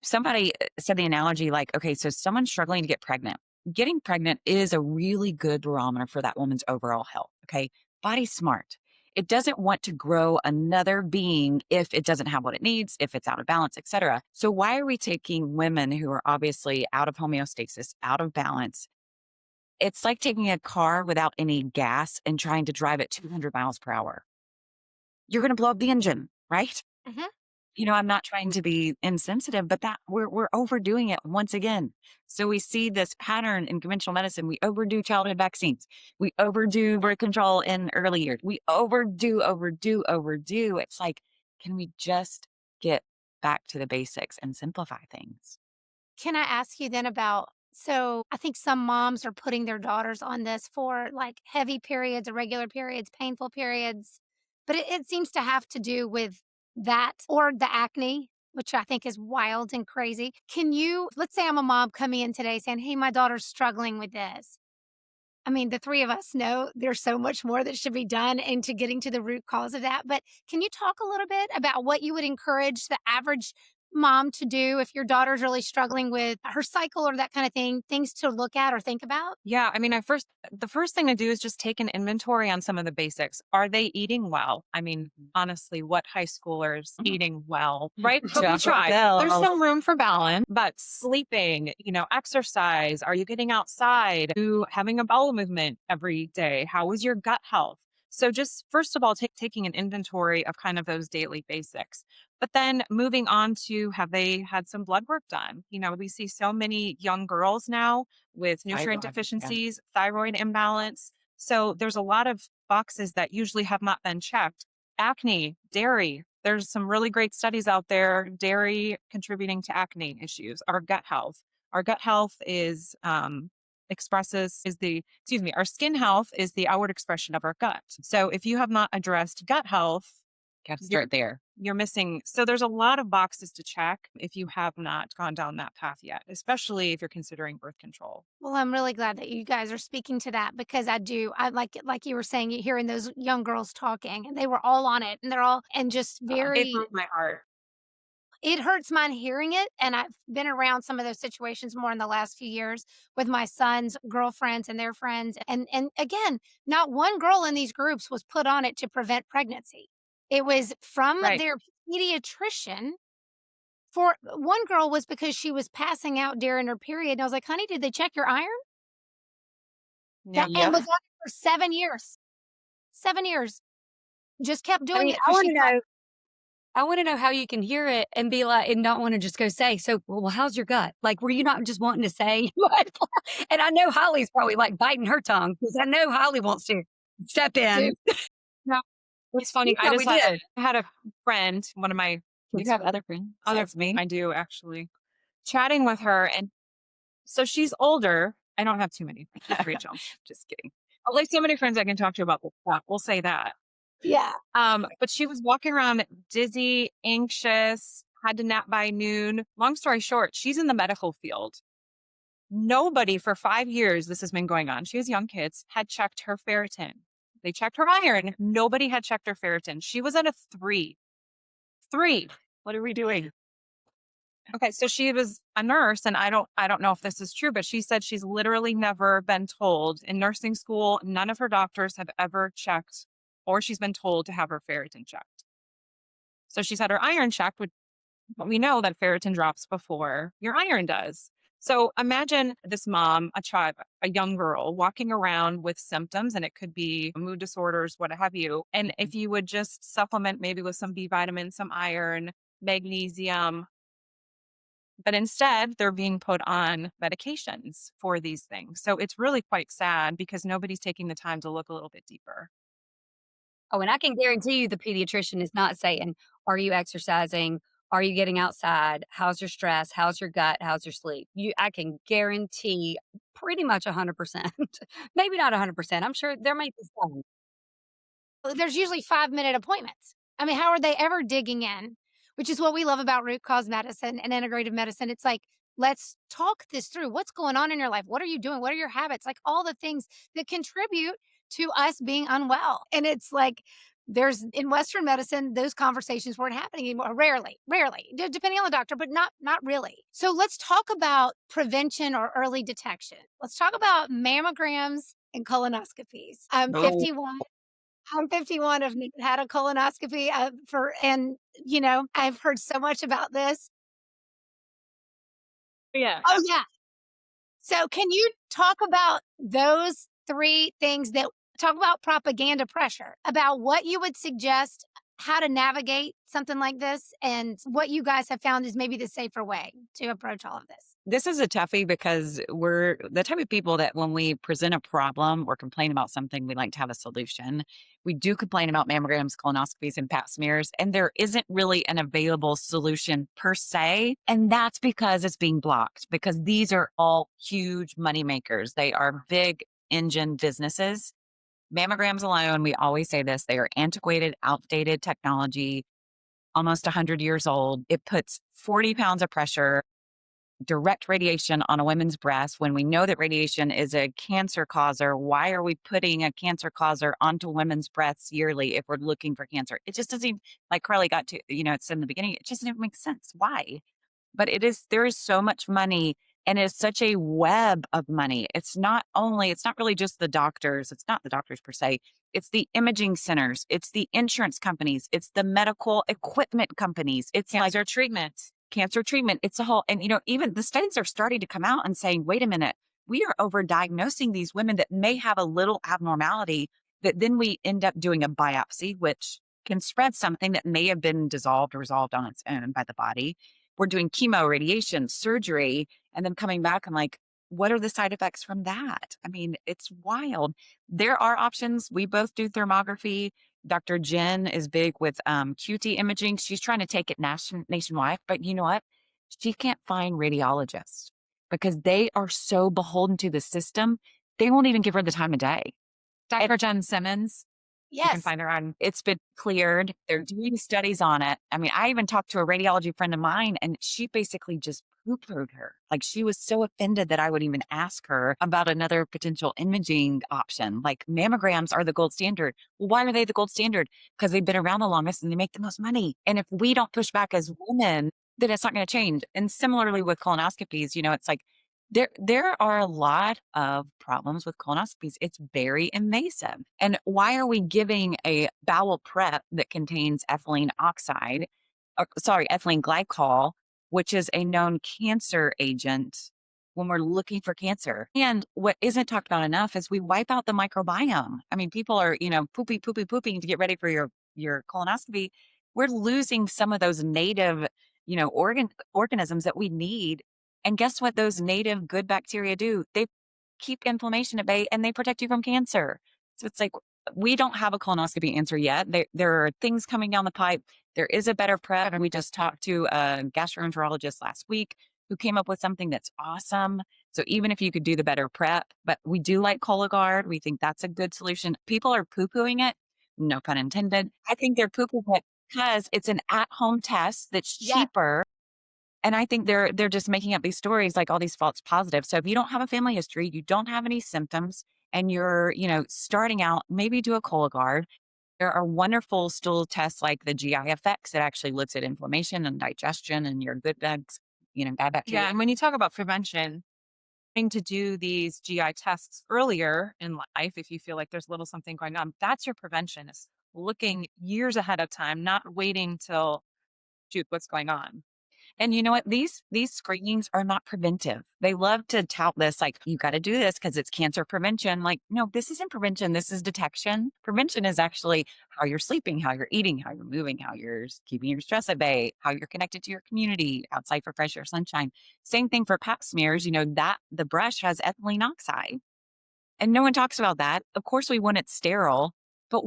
Somebody said the analogy like, okay, so someone's struggling to get pregnant. Getting pregnant is a really good barometer for that woman's overall health. Okay. Body's smart. It doesn't want to grow another being if it doesn't have what it needs, if it's out of balance, et cetera. So why are we taking women who are obviously out of homeostasis, out of balance? It's like taking a car without any gas and trying to drive at 200 miles per hour. You're going to blow up the engine, right? Mhm. I'm not trying to be insensitive, but that we're overdoing it once again. So we see this pattern in conventional medicine. We overdo childhood vaccines. We overdo birth control in early years. We overdo. It's like, can we just get back to the basics and simplify things? Can I ask you then about So I think some moms are putting their daughters on this for like heavy periods, irregular periods, painful periods. But it seems to have to do with that or the acne, which I think is wild and crazy. Can you, let's say I'm a mom coming in today saying, hey, my daughter's struggling with this. I mean, the three of us know there's so much more that should be done into getting to the root cause of that. But can you talk a little bit about what you would encourage the average mom to do if your daughter's really struggling with her cycle or that kind of thing, things to look at or think about? Yeah, I mean, the first thing to do is just take an inventory on some of the basics. Are they eating well? I mean, honestly, what high schoolers eating well, right? But we try. There's some room for balance, but sleeping, exercise. Are you getting outside? You having a bowel movement every day? How is your gut health? So just first of all, taking an inventory of kind of those daily basics. But then moving on to, have they had some blood work done? We see so many young girls now with nutrient deficiencies, thyroid imbalance. So there's a lot of boxes that usually have not been checked. Acne, dairy. There's some really great studies out there, dairy contributing to acne issues. Our gut health. Our gut health our skin health is the outward expression of our gut. So if you have not addressed gut health, Got to start there. you're missing. So there's a lot of boxes to check if you have not gone down that path yet, especially if you're considering birth control. Well, I'm really glad that you guys are speaking to that because I like you were saying, hearing those young girls talking and they were all on it and they're all, and just It very, broke my heart. it hurts mine hearing it. And I've been around some of those situations more in the last few years with my son's girlfriends and their friends. And again, not one girl in these groups was put on it to prevent pregnancy. It was from Right. their pediatrician. For one girl was because she was passing out during her period. And I was like, honey, did they check your iron? Yeah. And was on it for 7 years. 7 years. Just kept I doing mean, it I 'cause want she to thought, know. I want to know how you can hear it and be like, and not want to just go say, so, well, how's your gut? Like, were you not just wanting to say, and I know Holly's probably like biting her tongue because I know Holly wants to step in. dude, No, it's funny. You I just probably did. had a friend, one of my You have other friends? That's me. I do actually. Chatting with her. And so she's older. I don't have too many friends, Rachel. Just kidding. At least so many friends I can talk to about this stuff. We'll say that. yeah. But she was walking around dizzy, anxious, had to nap by noon. Long story short, she's in the medical field. Nobody for 5 years, this has been going on. She has young kids, had checked her ferritin. They checked her iron. Nobody had checked her ferritin. She was at a 3. 3. What are we doing? Okay, so she was a nurse, and I don't know if this is true, but she said she's literally never been told in nursing school, none of her doctors have ever checked, or she's been told to have her ferritin checked. So she's had her iron checked, but we know that ferritin drops before your iron does. So imagine this mom, a young girl walking around with symptoms, and it could be mood disorders, what have you. And if you would just supplement maybe with some B vitamins, some iron, magnesium, but instead they're being put on medications for these things. So it's really quite sad because nobody's taking the time to look a little bit deeper. Oh, and I can guarantee you the pediatrician is not saying, are you exercising? Are you getting outside? How's your stress? How's your gut? How's your sleep? I can guarantee pretty much 100%. Maybe not 100%. I'm sure there may be some. There's usually 5-minute appointments. I mean, how are they ever digging in? Which is what we love about root cause medicine and integrative medicine. It's like, let's talk this through. What's going on in your life? What are you doing? What are your habits? Like all the things that contribute to us being unwell. And it's like, there's in Western medicine, those conversations weren't happening anymore. Rarely, depending on the doctor, but not really. So let's talk about prevention or early detection. Let's talk about mammograms and colonoscopies. I'm 51. I'm 51. I've never had a colonoscopy and I've heard so much about this. Yeah. Oh yeah. So can you talk about those 3 things talk about propaganda pressure, about what you would suggest how to navigate something like this and what you guys have found is maybe the safer way to approach all of this? This is a toughie because we're the type of people that when we present a problem or complain about something, we like to have a solution. We do complain about mammograms, colonoscopies, and pap smears, and there isn't really an available solution per se. And that's because it's being blocked, because these are all huge money makers. They are big engine businesses. Mammograms alone, we always say this, they are antiquated, outdated technology, almost 100 years old. It puts 40 pounds of pressure, direct radiation on a woman's breast when we know that radiation is a cancer causer. Why are we putting a cancer causer onto women's breasts yearly if we're looking for cancer? It just doesn't even, like Carly got to, it's in the beginning, it just doesn't make sense. Why? But there is so much money, and it's such a web of money. It's not really just the doctors. It's not the doctors per se. It's the imaging centers. It's the insurance companies. It's the medical equipment companies. It's Cancer treatment. cancer treatment. It's a whole, and even the studies are starting to come out and saying, wait a minute, we are overdiagnosing these women that may have a little abnormality, that then we end up doing a biopsy, which can spread something that may have been dissolved or resolved on its own by the body. We're doing chemo, radiation, surgery, and then coming back and like, what are the side effects from that? I mean, it's wild. There are options. We both do thermography. Dr. Jen is big with QT imaging. She's trying to take it nationwide, but you know what? She can't find radiologists because they are so beholden to the system. They won't even give her the time of day. Dr. Jen Simmons. You can Yes. find her on. It's been cleared. They're doing studies on it. I mean, I even talked to a radiology friend of mine, and she basically just poo-pooed her. Like, she was so offended that I would even ask her about another potential imaging option. Like, mammograms are the gold standard. Well, why are they the gold standard? Because they've been around the longest and they make the most money. And if we don't push back as women, then it's not going to change. And similarly with colonoscopies, it's like, there are a lot of problems with colonoscopies. It's very invasive. And why are we giving a bowel prep that contains ethylene glycol, which is a known cancer agent when we're looking for cancer? And what isn't talked about enough is we wipe out the microbiome. I mean, people are, pooping to get ready for your colonoscopy. We're losing some of those native, organisms that we need. And guess what those native good bacteria do? They keep inflammation at bay and they protect you from cancer. So it's like, we don't have a colonoscopy answer yet. There are things coming down the pipe. There is a better prep. And we just talked to a gastroenterologist last week who came up with something that's awesome. So even if you could do the better prep, but we do like Cologuard. We think that's a good solution. People are poo-pooing it. No pun intended. I think they're poo-pooing it because it's an at-home test that's Yeah. cheaper. And I think they're just making up these stories, like all these false positives. So if you don't have a family history, you don't have any symptoms, and you're, starting out, maybe do a Cologuard. There are wonderful stool tests like the GI-FX that actually looks at inflammation and digestion and your good bugs, bad bacteria. Yeah. And when you talk about prevention, trying to do these GI tests earlier in life, if you feel like there's a little something going on, that's your prevention, is looking years ahead of time, not waiting till, shoot, what's going on. And you know what? These screenings are not preventive. They love to tout this like, you got to do this because it's cancer prevention. Like, no, this isn't prevention. This is detection. Prevention is actually how you're sleeping, how you're eating, how you're moving, how you're keeping your stress at bay, how you're connected to your community, outside for fresh air, sunshine. Same thing for pap smears. That the brush has ethylene oxide. And no one talks about that. Of course, we want it sterile. But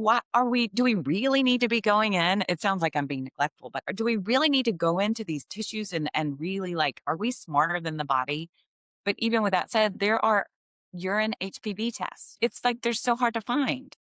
do we really need to be going in? It sounds like I'm being neglectful, but do we really need to go into these tissues and really, like, are we smarter than the body? But even with that said, there are urine HPV tests. It's like, they're so hard to find.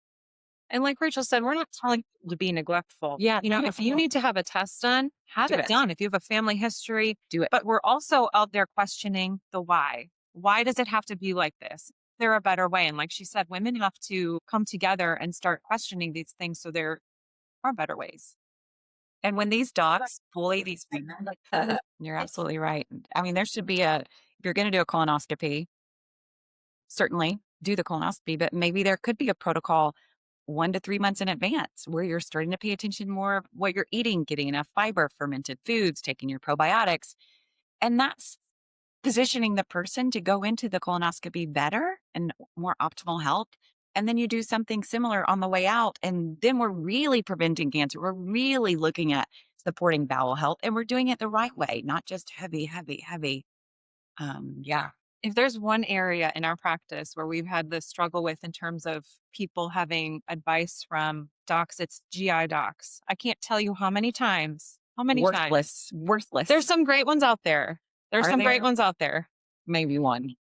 And like Rachel said, we're not telling people to be neglectful. Yeah. If you need to have a test done, have Do it it. done. If you have a family history, Do it. But we're also out there questioning the why. Why does it have to be like this? Is there a better way? And like she said, women have to come together and start questioning these things, so there are better ways. And when these docs bully these women, you're absolutely right. I mean, there should be if you're going to do a colonoscopy, certainly do the colonoscopy, but maybe there could be a protocol 1 to 3 months in advance where you're starting to pay attention more of what you're eating, getting enough fiber, fermented foods, taking your probiotics. And that's positioning the person to go into the colonoscopy better and more optimal health. and then you do something similar on the way out. And then we're really preventing cancer. We're really looking at supporting bowel health, and we're doing it the right way, not just heavy, heavy, heavy. Yeah. If there's one area in our practice where we've had this struggle with in terms of people having advice from docs, it's GI docs. I can't tell you how many times. Worthless, worthless. There's some great ones out there. There's Are some great there? ones out there. Maybe one.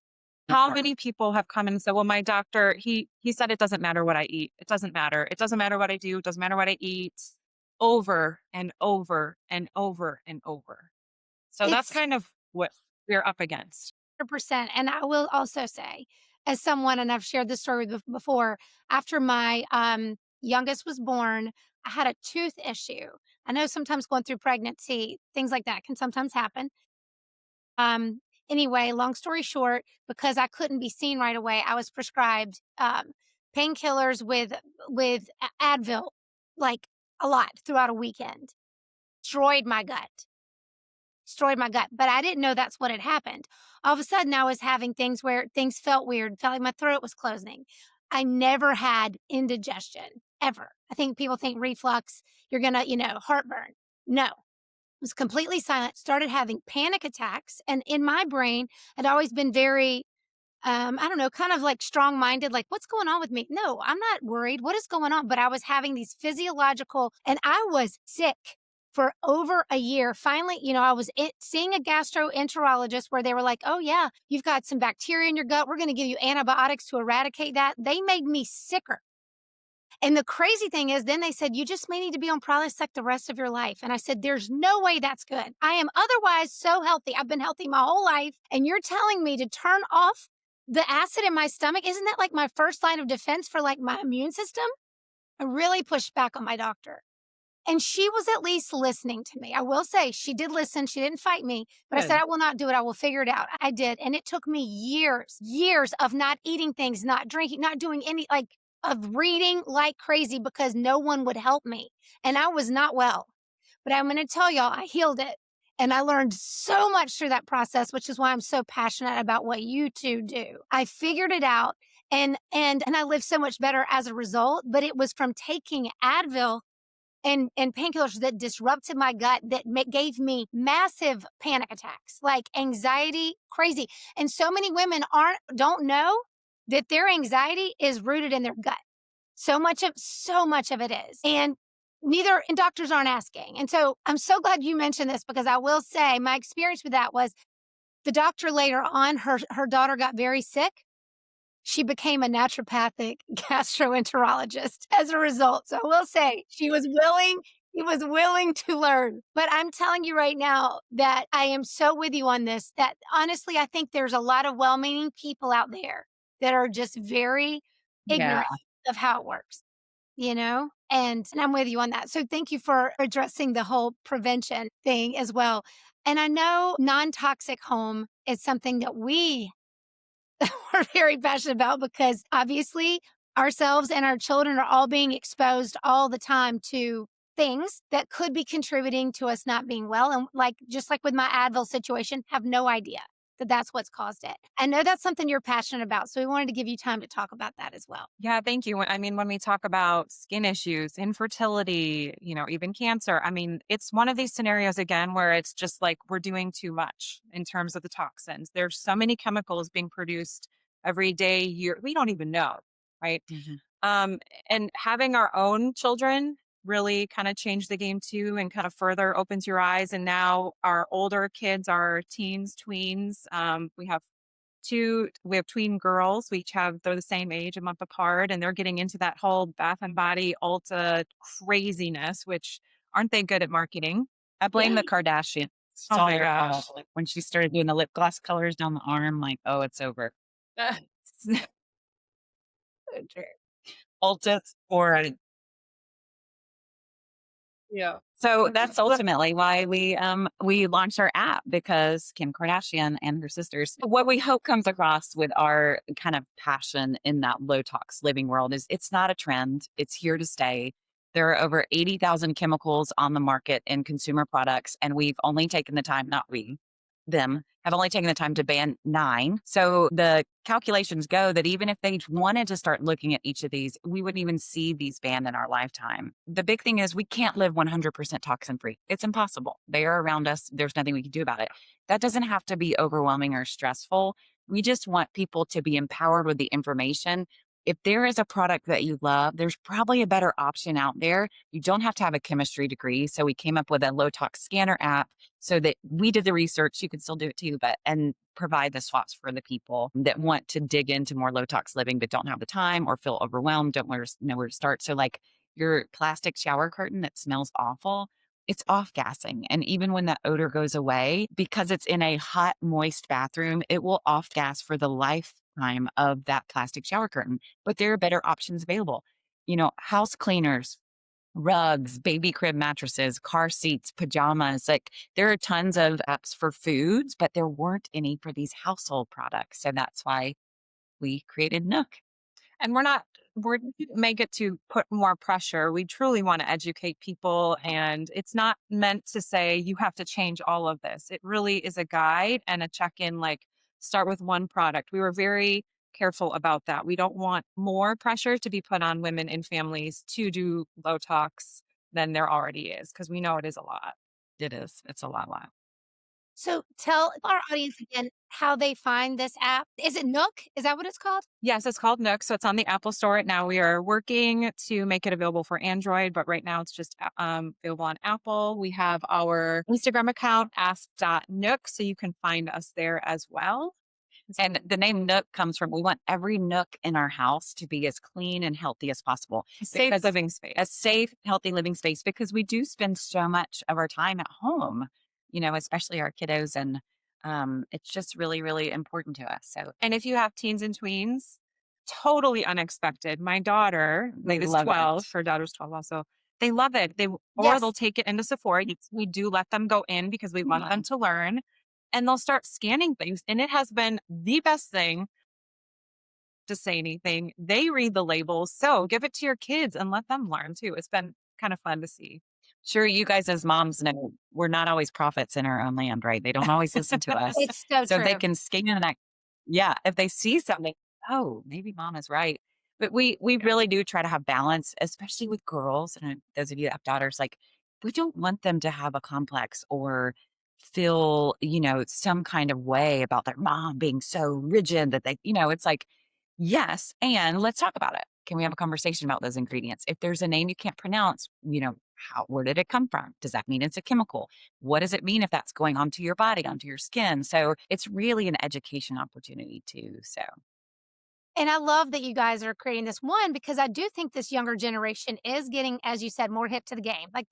How many people have come in and said, well, my doctor, he said it doesn't matter what I eat. It doesn't matter. It doesn't matter what I do. It doesn't matter what I eat. Over and over and over and over. So that's It's kind of what we're up against. 100%. And I will also say, as someone, and I've shared this story before, after my youngest was born, I had a tooth issue. I know sometimes going through pregnancy, things like that can sometimes happen. Anyway, long story short, because I couldn't be seen right away, I was prescribed painkillers with Advil, like a lot throughout a weekend. Destroyed my gut. But I didn't know that's what had happened. All of a sudden, I was having things where things felt weird, felt like my throat was closing. I never had indigestion, ever. I think people think reflux, you're going to, heartburn. No, was completely silent, started having panic attacks. And in my brain, I'd always been very, I don't know, kind of like strong minded, like, what's going on with me? No, I'm not worried. What is going on? But I was having these physiological, and I was sick for over a year. Finally, I was seeing a gastroenterologist where they were like, oh, yeah, you've got some bacteria in your gut. We're going to give you antibiotics to eradicate that. They made me sicker. And the crazy thing is, then they said, you just may need to be on Prilosec the rest of your life. And I said, there's no way that's good. I am otherwise so healthy. I've been healthy my whole life. And you're telling me to turn off the acid in my stomach? Isn't that like my first line of defense for like my immune system? I really pushed back on my doctor. And she was at least listening to me. I will say she did listen. She didn't fight me, but I said, I will not do it. I will figure it out. I did. And it took me years of not eating things, not drinking, not doing any, of reading like crazy because no one would help me. And I was not well. But I'm going to tell y'all, I healed it. And I learned so much through that process, which is why I'm so passionate about what you two do. I figured it out and I lived so much better as a result, but it was from taking Advil and painkillers that disrupted my gut that gave me massive panic attacks, like anxiety, crazy. And so many women don't know that their anxiety is rooted in their gut. So much of it is. And doctors aren't asking. And so I'm so glad you mentioned this because I will say my experience with that was the doctor later on, her daughter got very sick. She became a naturopathic gastroenterologist as a result. So I will say he was willing to learn. But I'm telling you right now that I am so with you on this, that honestly, I think there's a lot of well-meaning people out there that are just very ignorant of how it works, and I'm with you on that. So thank you for addressing the whole prevention thing as well. And I know non-toxic home is something that we're very passionate about because obviously ourselves and our children are all being exposed all the time to things that could be contributing to us not being well. And just like with my Advil situation, have no idea that that's what's caused it. I know that's something you're passionate about. So we wanted to give you time to talk about that as well. Yeah, thank you. I mean, when we talk about skin issues, infertility, even cancer, I mean, it's one of these scenarios again where it's just like we're doing too much in terms of the toxins. There's so many chemicals being produced every day, year. We don't even know, right? Mm-hmm. And having our own children really kind of changed the game too and kind of further opens your eyes. And now our older kids are teens, tweens. We have tween girls. They're the same age, a month apart, and they're getting into that whole Bath and Body Ulta craziness, which aren't they good at marketing? I blame the Kardashians. Oh my gosh. Like when she started doing the lip gloss colors down the arm, like, oh, it's over. Ulta for Yeah. So that's ultimately why we launched our app, because Kim Kardashian and her sisters. What we hope comes across with our kind of passion in that low tox living world is it's not a trend. It's here to stay. There are over 80,000 chemicals on the market in consumer products, and we've only taken the time, not we, them have only taken the time to ban 9. So the calculations go that even if they wanted to start looking at each of these, we wouldn't even see these banned in our lifetime. The big thing is we can't live 100% toxin free. It's impossible. They are around us. There's nothing we can do about it. That doesn't have to be overwhelming or stressful. We just want people to be empowered with the information. If there is a product that you love, there's probably a better option out there. You don't have to have a chemistry degree. So we came up with a low-tox scanner app so that we did the research. You can still do it too, and provide the swaps for the people that want to dig into more low-tox living but don't have the time or feel overwhelmed, don't know where to start. So like your plastic shower curtain that smells awful, it's off-gassing. And even when that odor goes away, because it's in a hot, moist bathroom, it will off-gas for the lifetime of that plastic shower curtain. But there are better options available. House cleaners, rugs, baby crib mattresses, car seats, pajamas. Like there are tons of apps for foods, but there weren't any for these household products. So that's why we created Nook. And we didn't make it to put more pressure. We truly want to educate people. And it's not meant to say you have to change all of this. It really is a guide and a check-in, like start with one product. We were very careful about that. We don't want more pressure to be put on women and families to do low tox than there already is, because we know it is a lot. It is. It's a lot. So tell our audience again how they find this app. Is it Nook? Is that what it's called? Yes, it's called Nook. So it's on the Apple Store right now. We are working to make it available for Android, but right now it's just available on Apple. We have our Instagram account, ask.nook, so you can find us there as well. And the name Nook comes from, we want every nook in our house to be as clean and healthy as possible. Safe living space. A safe, healthy living space, because we do spend so much of our time at home, especially our kiddos. And it's just really, really important to us. So, And if you have teens and tweens, totally unexpected. My daughter, They is love 12. it. Her daughter's 12 also. They love it. Yes. They'll take it into Sephora. We do let them go in because we want them to learn. And they'll start scanning things. And it has been the best thing to say anything. They read the labels. So give it to your kids and let them learn too. It's been kind of fun to see. Sure, you guys as moms know we're not always prophets in our own land, right? They don't always listen to us. It's so So true. they can scan that. Yeah, if they see something, oh, maybe mom is right. But we really do try to have balance, especially with girls. And those of you that have daughters, like we don't want them to have a complex or feel, some kind of way about their mom being so rigid that they, it's like, yes. And let's talk about it. Can we have a conversation about those ingredients? If there's a name you can't pronounce, where did it come from? Does that mean it's a chemical? What does it mean if that's going onto your body, onto your skin? So it's really an education opportunity too. So. And I love that you guys are creating this one because I do think this younger generation is getting, as you said, more hip to the game. Like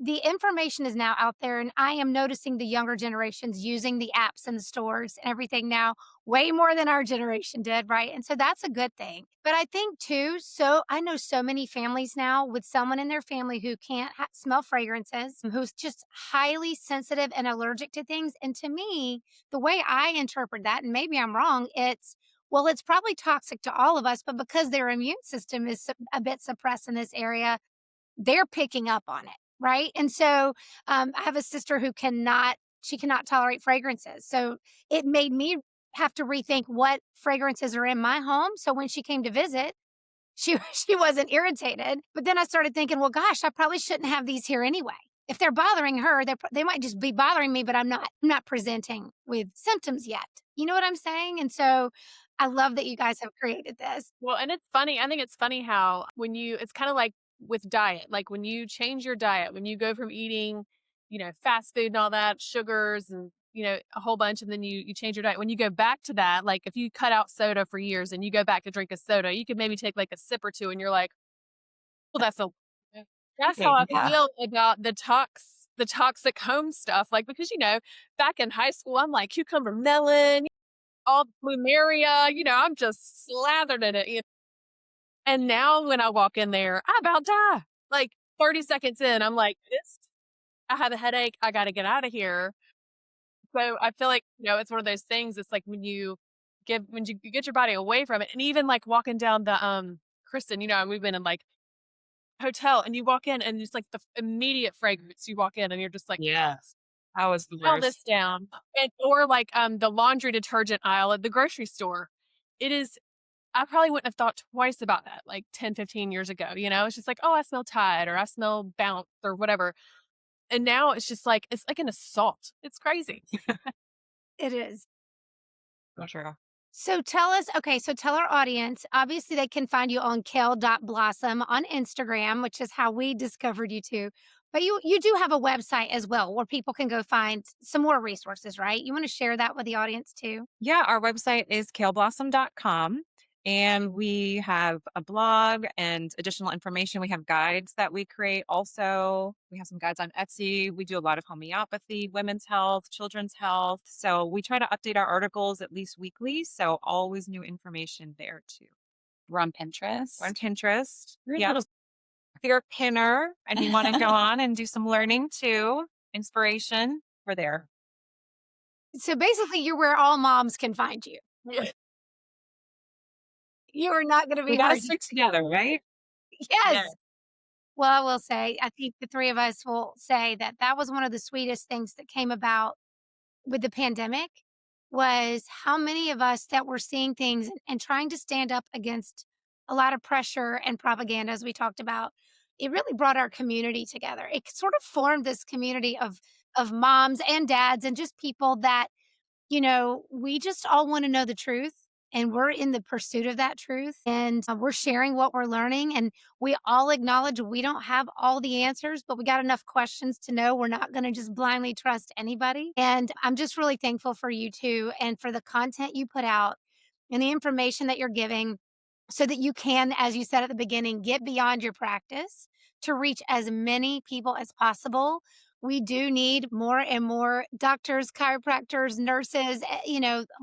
the information is now out there, and I am noticing the younger generations using the apps in the stores and everything now way more than our generation did, right? And so that's a good thing. But I think too, so I know so many families now with someone in their family who can't smell fragrances, who's just highly sensitive and allergic to things. And to me, the way I interpret that, and maybe I'm wrong, it's probably toxic to all of us, but because their immune system is a bit suppressed in this area, they're picking up on it, right? And so I have a sister who cannot tolerate fragrances. So it made me have to rethink what fragrances are in my home. So when she came to visit, she wasn't irritated. But then I started thinking, well, gosh, I probably shouldn't have these here anyway. If they're bothering her, they might just be bothering me, but I'm not presenting with symptoms yet. You know what I'm saying? And so I love that you guys have created this. Well, and it's funny. I think it's funny how it's kind of like with diet, like when you change your diet, when you go from eating, fast food and all that, sugars and, a whole bunch, and then you change your diet. When you go back to that, like if you cut out soda for years and you go back to drink a soda, you could maybe take like a sip or two and you're like, well, that's how I feel about the toxic home stuff. Like, because, back in high school, I'm like cucumber melon, all plumeria, I'm just slathered in it. And now when I walk in there, I about die. Like 30 seconds in, I'm like, I have a headache. I got to get out of here. So I feel like, it's one of those things. It's like when you get your body away from it, and even like walking down the, Kristen, we've been in like hotel and you walk in and it's like the immediate fragrance. You walk in and you're just like, yes, That was the Nail this worst. down. Or like the laundry detergent aisle at the grocery store. It is, I probably wouldn't have thought twice about that like 10, 15 years ago. It's just like, oh, I smell Tide or I smell Bounce or whatever. And now it's just like, it's like an assault. It's crazy. It is. For sure. So tell us, okay, so tell our audience, obviously they can find you on Kale.Blossom on Instagram, which is how we discovered you too. But you do have a website as well where people can go find some more resources, right? You want to share that with the audience too? Yeah, our website is kaleblossom.com. And we have a blog and additional information. We have guides that we create also. We have some guides on Etsy. We do a lot of homeopathy, women's health, children's health. So we try to update our articles at least weekly. So always new information there too. We're on Pinterest. We're on Pinterest. You're a Yep. little- If you're a pinner and you want to go on and do some learning too, inspiration, we're there. So basically you're where all moms can find you. Yeah. You are not going to We be got to hard. stick together, right? Yes. Yeah. Well, I will say, I think the three of us will say that that was one of the sweetest things that came about with the pandemic was how many of us that were seeing things and trying to stand up against a lot of pressure and propaganda, as we talked about. It really brought our community together. It sort of formed this community of moms and dads and just people that, we just all want to know the truth. And we're in the pursuit of that truth. And we're sharing what we're learning. And we all acknowledge we don't have all the answers, but we got enough questions to know we're not going to just blindly trust anybody. And I'm just really thankful for you too and for the content you put out and the information that you're giving so that you can, as you said at the beginning, get beyond your practice to reach as many people as possible. We do need more and more doctors, chiropractors, nurses,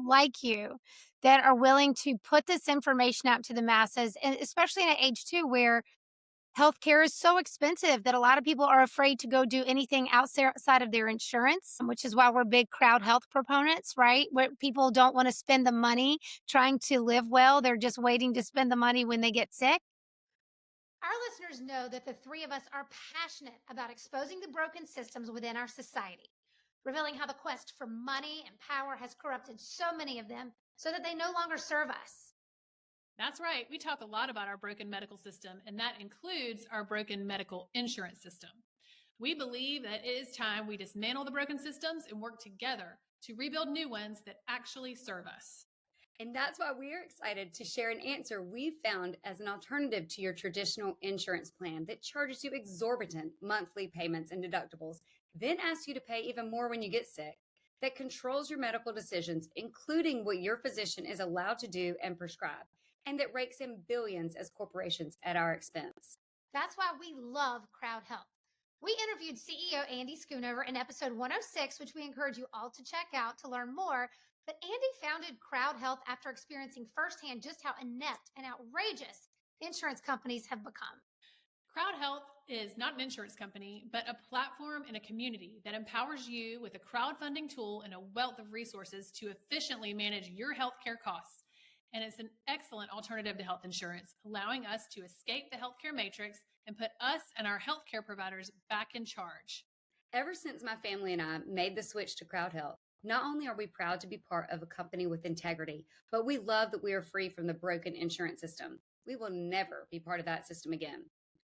like you that are willing to put this information out to the masses, and especially in an age too where healthcare is so expensive that a lot of people are afraid to go do anything outside of their insurance, which is why we're big crowd health proponents, right? Where people don't want to spend the money trying to live well. They're just waiting to spend the money when they get sick. Our listeners know that the three of us are passionate about exposing the broken systems within our society, revealing how the quest for money and power has corrupted so many of them so that they no longer serve us. That's right. We talk a lot about our broken medical system, and that includes our broken medical insurance system. We believe that it is time we dismantle the broken systems and work together to rebuild new ones that actually serve us. And that's why we are excited to share an answer we found as an alternative to your traditional insurance plan that charges you exorbitant monthly payments and deductibles, then asks you to pay even more when you get sick, that controls your medical decisions, including what your physician is allowed to do and prescribe, and that rakes in billions as corporations at our expense. That's why we love Crowd Health. We interviewed CEO Andy Schoonover in episode 106, which we encourage you all to check out to learn more. But Andy founded Crowd Health after experiencing firsthand just how inept and outrageous insurance companies have become. Crowd Health is not an insurance company, but a platform and a community that empowers you with a crowdfunding tool and a wealth of resources to efficiently manage your healthcare costs. And it's an excellent alternative to health insurance, allowing us to escape the healthcare matrix and put us and our healthcare providers back in charge. Ever since my family and I made the switch to Crowd Health, not only are we proud to be part of a company with integrity, but we love that we are free from the broken insurance system. We will never be part of that system again.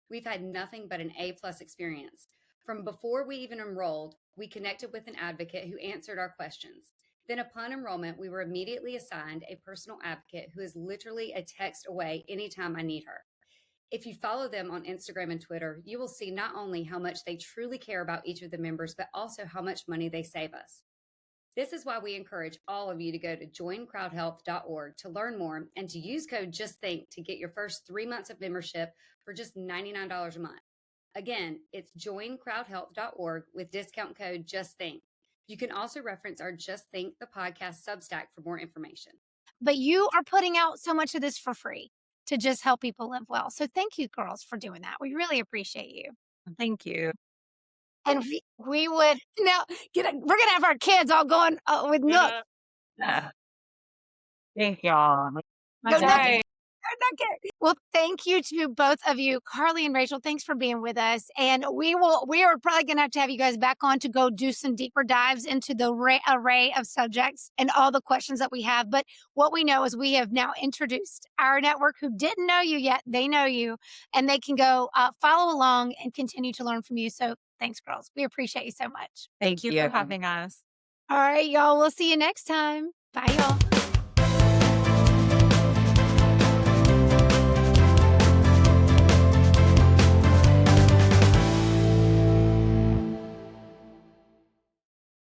We've had nothing but an A+ experience. From before we even enrolled, we connected with an advocate who answered our questions. Then upon enrollment, we were immediately assigned a personal advocate who is literally a text away anytime I need her. If you follow them on Instagram and Twitter, you will see not only how much they truly care about each of the members, but also how much money they save us. This is why we encourage all of you to go to joincrowdhealth.org to learn more and to use code JUSTTHINK to get your first 3 months of membership for just $99 a month. Again, it's joincrowdhealth.org with discount code JUSTTHINK. You can also reference our Just Think the podcast Substack for more information. But you are putting out so much of this for free to just help people live well. So thank you, girls, for doing that. We really appreciate you. Thank you. And we would now we're gonna have our kids all going with Nook. Yeah. Thank y'all. Go That's Nook. right. Well, thank you to both of you, Carly and Rachel. Thanks for being with us. And we are probably going to have you guys back on to go do some deeper dives into the array of subjects and all the questions that we have. But what we know is we have now introduced our network who didn't know you yet. They know you, and they can go follow along and continue to learn from you. So thanks, girls. We appreciate you so much. Thank you for having us. All right, y'all. We'll see you next time. Bye, y'all.